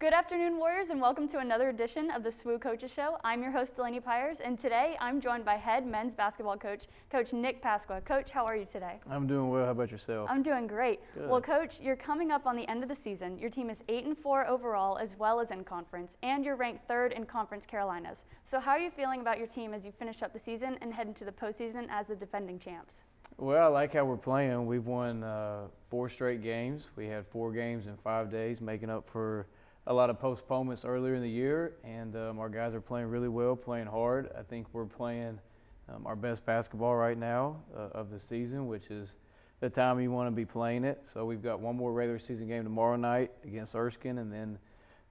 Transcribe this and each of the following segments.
Good afternoon, Warriors, and welcome to another edition of the SWU Coaches Show. I'm your host, Delaney Pyers, and today I'm joined by head men's basketball coach, Coach Nick Pasqua. Coach, how are you today? I'm doing well. How about yourself? I'm doing great. Good. Well, Coach, you're coming up on the end of the season. Your team is 8-4 overall as well as in conference, and you're ranked 3rd in Conference Carolinas. So how are you feeling about your team as you finish up the season and head into the postseason as the defending champs? Well, I like how we're playing. We've won 4 straight games. We had 4 games in 5 days, making up for a lot of postponements earlier in the year, and our guys are playing really well, playing hard. I think we're playing our best basketball right now of the season, which is the time you want to be playing it. So we've got one more regular season game tomorrow night against Erskine, and then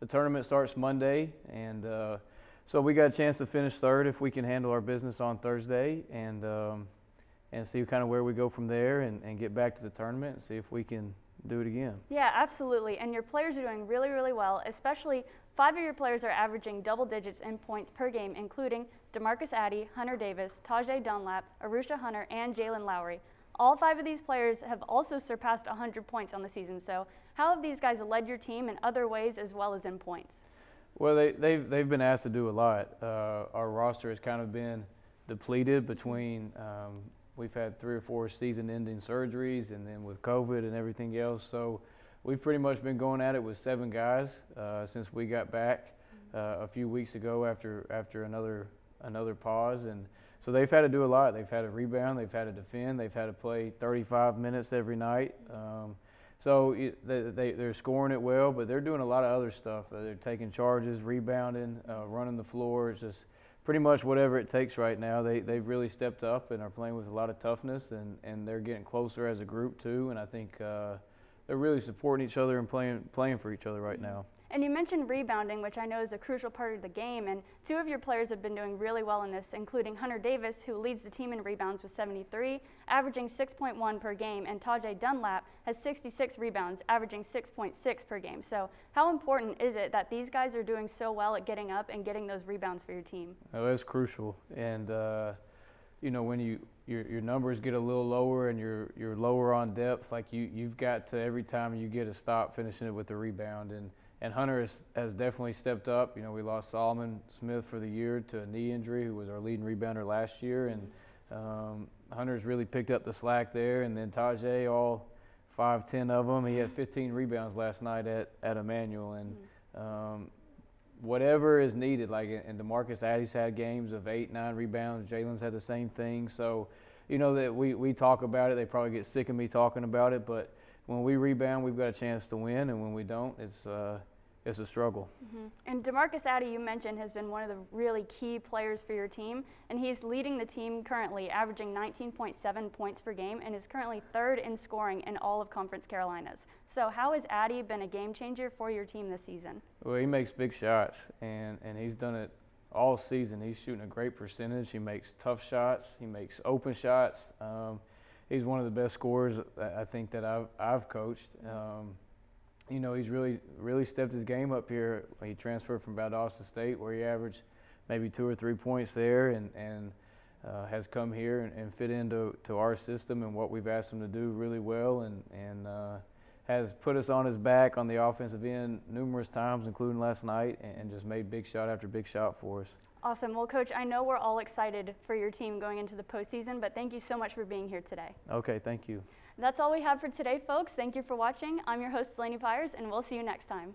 the tournament starts Monday. And so we got a chance to finish 3rd if we can handle our business on Thursday, and see kind of where we go from there, and get back to the tournament and see if we can do it again. Yeah, absolutely. And your players are doing really, really well, especially 5 of your players are averaging double digits in points per game, including DeMarcus Addy, Hunter Davis, Tajay Dunlap, Arusha Hunter, and Jalen Lowry. All 5 of these players have also surpassed 100 points on the season. So how have these guys led your team in other ways as well as in points? Well, they've been asked to do a lot. Our roster has kind of been depleted between we've had 3 or 4 season-ending surgeries, and then with COVID and everything else. So we've pretty much been going at it with 7 guys since we got back a few weeks ago after another pause. And so they've had to do a lot. They've had to rebound, they've had to defend, they've had to play 35 minutes every night. So they're scoring it well, but they're doing a lot of other stuff. They're taking charges, rebounding, running the floor. It's just pretty much whatever it takes right now. They've really stepped up and are playing with a lot of toughness, and they're getting closer as a group too. And I think they're really supporting each other and playing for each other right now. And you mentioned rebounding, which I know is a crucial part of the game, and 2 of your players have been doing really well in this, including Hunter Davis, who leads the team in rebounds with 73, averaging 6.1 per game, and Tajay Dunlap has 66 rebounds, averaging 6.6 per game. So how important is it that these guys are doing so well at getting up and getting those rebounds for your team? Oh, that's crucial. And you know, when your numbers get a little lower and you're lower on depth, like you've got to, every time you get a stop, finishing it with a rebound. And Hunter has definitely stepped up. You know, we lost Solomon Smith for the year to a knee injury, who was our leading rebounder last year. And Hunter's really picked up the slack there. And then Tajay, all 5-10 of them, he had 15 rebounds last night at Emmanuel. And whatever is needed, like, and DeMarcus Addy's had games of 8-9 rebounds. Jalen's had the same thing. So, you know, that we talk about it. They probably get sick of me talking about it, but when we rebound, we've got a chance to win, and when we don't, it's a struggle. And DeMarcus Addy, you mentioned, has been one of the really key players for your team, and he's leading the team currently, averaging 19.7 points per game, and is currently 3rd in scoring in all of Conference Carolinas. So how has Addy been a game changer for your team this season? Well, he makes big shots, and he's done it all season. He's shooting a great percentage. He makes tough shots. He makes open shots. He's one of the best scorers I think that I've coached. You know, he's really stepped his game up here. He transferred from Valdosta State, where he averaged maybe 2 or 3 points there, and has come here and fit into our system and what we've asked him to do really well, and has put us on his back on the offensive end numerous times, including last night, and just made big shot after big shot for us. Awesome. Well, Coach, I know we're all excited for your team going into the postseason, but thank you so much for being here today. Okay, thank you. That's all we have for today, folks. Thank you for watching. I'm your host, Delaney Pyers, and we'll see you next time.